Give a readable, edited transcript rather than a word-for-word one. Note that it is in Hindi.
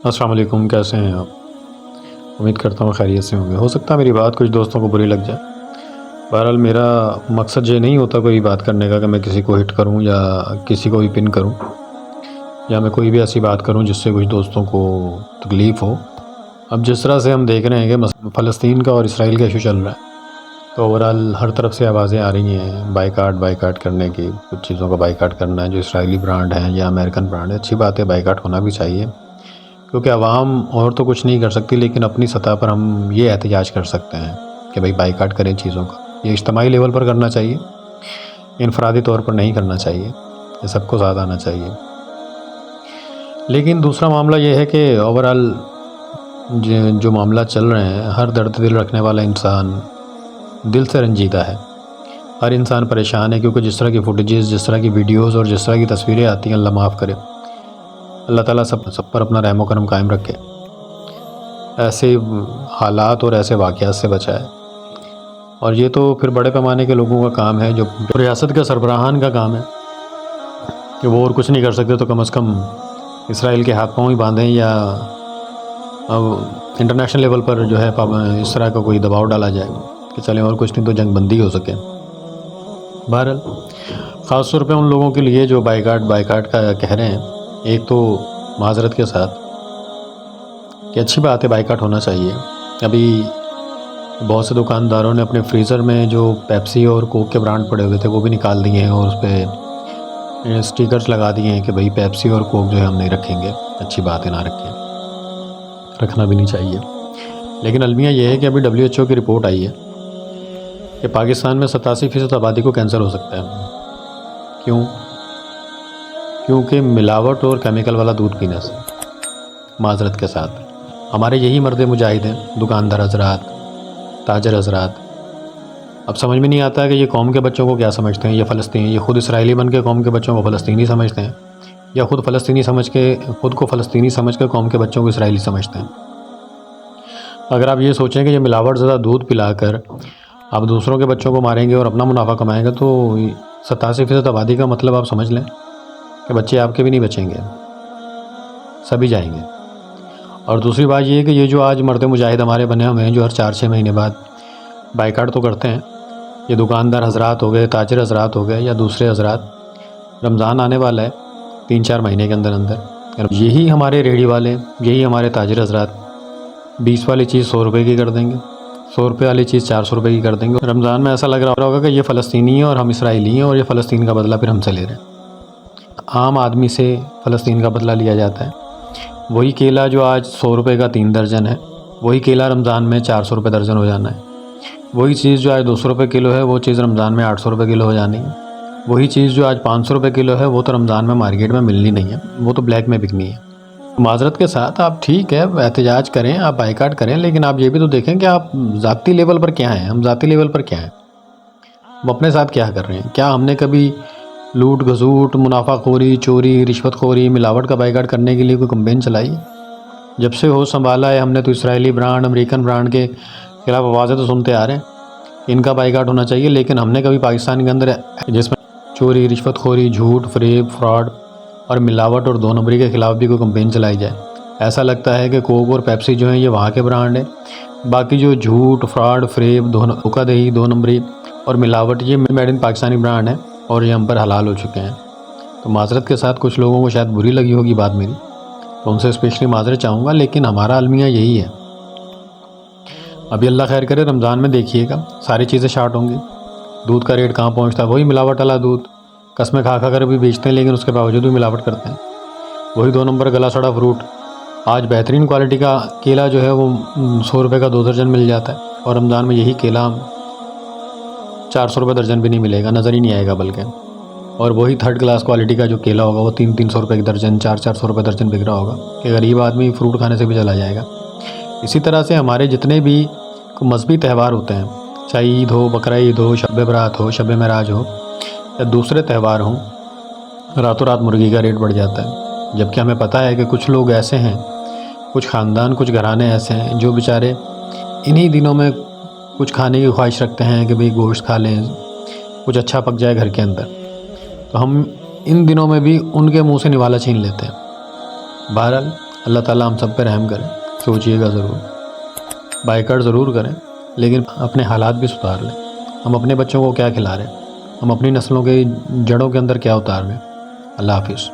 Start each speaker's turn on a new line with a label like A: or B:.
A: अस्सलाम वालेकुम, कैसे हैं आप? उम्मीद करता हूँ खैरियत से होंगे। हो सकता है मेरी बात कुछ दोस्तों को बुरी लग जाए। बहरहाल मेरा मकसद ये नहीं होता कोई बात करने का कि मैं किसी को हिट करूँ या किसी को भी पिन करूँ या मैं कोई भी ऐसी बात करूँ जिससे कुछ दोस्तों को तकलीफ़ हो। अब जिस तरह से हम देख रहे हैं कि फ़लस्तीन का और इसराइल का इशू चल रहा है, तो ओवरऑल हर तरफ से आवाज़ें आ रही हैं बायकॉट करने की। कुछ चीज़ों का बायकॉट करना है जो इसराइली ब्रांड हैं या अमेरिकन ब्रांड है। अच्छी बात है, बायकॉट होना भी चाहिए, क्योंकि आवाम और तो कुछ नहीं कर सकती, लेकिन अपनी सतह पर हम ये एहतजाज कर सकते हैं कि भाई बाइकाट करें चीज़ों का। ये इज्तमाही लेवल पर करना चाहिए, इनफरादी तौर पर नहीं करना चाहिए, ये सबको साथ आना चाहिए। लेकिन दूसरा मामला ये है कि ओवरऑल जो मामला चल रहे हैं, हर दर्द दिल रखने वाला इंसान दिल से रंजीदा है। हर इंसान परेशान है, क्योंकि जिस तरह की फुटेजेस, जिस तरह की वीडियोज़ और जिस तरह की तस्वीरें आती हैं, अल्लाह माफ़ करे, अल्लाह ताला सब पर अपना रहम व करम कायम रखे, ऐसे हालात और ऐसे वाक़यात से बचाए। और ये तो फिर बड़े पैमाने के लोगों का काम है, जो रियासत के सरबराहान का काम है कि वो और कुछ नहीं कर सकते तो कम से कम इसराइल के हाथ पाँव ही बांधें, या अब इंटरनेशनल लेवल पर जो है इस तरह का कोई दबाव डाला जाए कि चलें, और कुछ नहीं तो जंग बंदी हो सके। बहरहाल ख़ास तौर पे उन लोगों के लिए जो बायकाट का कह रहे हैं, एक तो माज़रत के साथ कि अच्छी बात है, बायकाट होना चाहिए। अभी बहुत से दुकानदारों ने अपने फ्रीज़र में जो पेप्सी और कोक के ब्रांड पड़े हुए थे वो भी निकाल दिए हैं, और उस पे स्टिकर्स लगा दिए हैं कि भाई पेप्सी और कोक जो है हम नहीं रखेंगे। अच्छी बात है, ना रखें, रखना भी नहीं चाहिए। लेकिन अलमिया ये है कि अभी WHO की रिपोर्ट आई है कि पाकिस्तान में 87% आबादी को कैंसर हो सकता है। क्यों? क्योंकि मिलावट और केमिकल वाला दूध पीने से। माज़रत के साथ हमारे यही मर्द मुजाहिद हैं, दुकानदार हजरात, ताजर हजरात। अब समझ में नहीं आता है कि ये कौम के बच्चों को क्या समझते हैं, ये फ़लस्तीन, ये ख़ुद इसराइली बन के कौम के बच्चों को फ़लस्तीनी समझते हैं, या ख़ुद फ़लस्तीनी समझ के ख़ुद को फ़लस्तीनी समझ के कौम के बच्चों को इसराइली समझते हैं। अगर आप ये सोचें कि ये मिलावट ज़्यादा दूध पिलाकर आप दूसरों के बच्चों को मारेंगे और अपना मुनाफा कमाएंगे, तो 87% आबादी का मतलब आप समझ लें कि बच्चे आपके भी नहीं बचेंगे, सभी जाएंगे। और दूसरी बात ये है कि ये जो आज मर्द मुजाहिद हमारे बने हुए हैं, जो हर 4-6 महीने बाद बाइकाट तो करते हैं, ये दुकानदार हजरात हो गए, ताजिर हजरात हो गए, या दूसरे हजरात, रमज़ान आने वाला है 3-4 महीने के अंदर अंदर, यही हमारे रेहड़ी वाले, यही हमारे ताजिर हजरात 20 वाली चीज़ 100 रुपये की कर देंगे, 100 रुपये वाली चीज़ 400 रुपये की कर देंगे। रमज़ान में ऐसा लग रहा होगा कि ये फ़लस्तीनी है और हम इसराइली हैं, और ये फ़लस्तीन का बदला फिर हमसे ले रहे हैं। आम आदमी से फ़लस्तीन का बदला लिया जाता है। वही केला जो आज 100 रुपये का 3 दर्जन है, वही केला रमज़ान में 400 रुपये दर्जन हो जाना है। वही चीज़ जो आज 200 रुपये किलो है, वो चीज़ रमज़ान में 800 रुपये किलो हो जानी है। वही चीज़ जो आज 500 रुपये किलो है, वो तो रमज़ान में मार्केट में मिलनी नहीं है, वो तो ब्लैक में बिकनी है। माज़रत के साथ आप ठीक है एहतजाज करें, आप बाइकाट करें, लेकिन आप ये भी तो देखें कि आप ज़ाती लेवल पर क्या हैं, हम ज़ाती लेवल पर क्या हैं, हम अपने साथ क्या कर रहे हैं। क्या हमने कभी लूट घसूट, मुनाफाखोरी, चोरी, रिश्वतखोरी, मिलावट का बाइकाट करने के लिए कोई कैंपेन चलाई? जब से होश संभाला है हमने तो इसराइली ब्रांड, अमेरिकन ब्रांड के खिलाफ आवाज़ें तो सुनते आ रहे हैं, इनका बाइकाट होना चाहिए। लेकिन हमने कभी पाकिस्तान के अंदर जिसमें चोरी, रिश्वतखोरी, झूठ, फरेब, फ्रॉड और मिलावट और 2 नंबरी के ख़िलाफ़ भी कोई कैंपेन चलाई जाए। ऐसा लगता है कि कोक और पेप्सी जो हैं ये वहाँ के ब्रांड हैं, बाकी जो झूठ, फ्रॉड, फरेब, धोखाधड़ी, 2 नंबरी और मिलावट, ये मेड इन पाकिस्तानी ब्रांड हैं और ये हम पर हलाल हो चुके हैं। तो माज़रत के साथ कुछ लोगों को शायद बुरी लगी होगी बात मेरी, तो उनसे स्पेशली माज़रत चाहूँगा, लेकिन हमारा अलमिया यही है। अभी अल्लाह खैर करे, रमज़ान में देखिएगा सारी चीज़ें शार्ट होंगी। दूध का रेट कहाँ पहुँचता है, वही मिलावट वाला दूध, कस्में खा कर भी बेचते हैं, लेकिन उसके बावजूद भी मिलावट करते हैं। वही 2 नंबर गला सड़ा फ्रूट। आज बेहतरीन क्वालिटी का केला जो है वो 100 रुपये का 2 दर्जन मिल जाता है, और रमज़ान में यही केला 400 रुपये दर्जन भी नहीं मिलेगा, नज़र ही नहीं आएगा बल्कि। और वही 3rd क्लास क्वालिटी का जो केला होगा वो 300 रुपये की दर्जन, 400 रुपये दर्जन बिक रहा होगा, कि गरीब आदमी फ्रूट खाने से भी चला जाएगा। इसी तरह से हमारे जितने भी मजहबी त्यौहार होते हैं, चाहे ईद हो, बकरा ईद हो, शब बरात हो, शब महराज हो, या दूसरे त्यौहार हों, रातों रात मुर्गी का रेट बढ़ जाता है। जबकि हमें पता है कि कुछ लोग ऐसे हैं, कुछ ख़ानदान, कुछ घराने ऐसे हैं जो बेचारे इन्हीं दिनों में कुछ खाने की ख्वाहिश रखते हैं कि भाई गोश्त खा लें, कुछ अच्छा पक जाए घर के अंदर, तो हम इन दिनों में भी उनके मुंह से निवाला छीन लेते हैं। बहरहाल अल्लाह ताला हम सब पे रहम करें। सोचिएगा ज़रूर, बाइकआउट ज़रूर करें, लेकिन अपने हालात भी सुधार लें। हम अपने बच्चों को क्या खिला रहे हैं, हम अपनी नस्लों के जड़ों के अंदर क्या उतार रहे हैं। अल्लाह हाफिज़।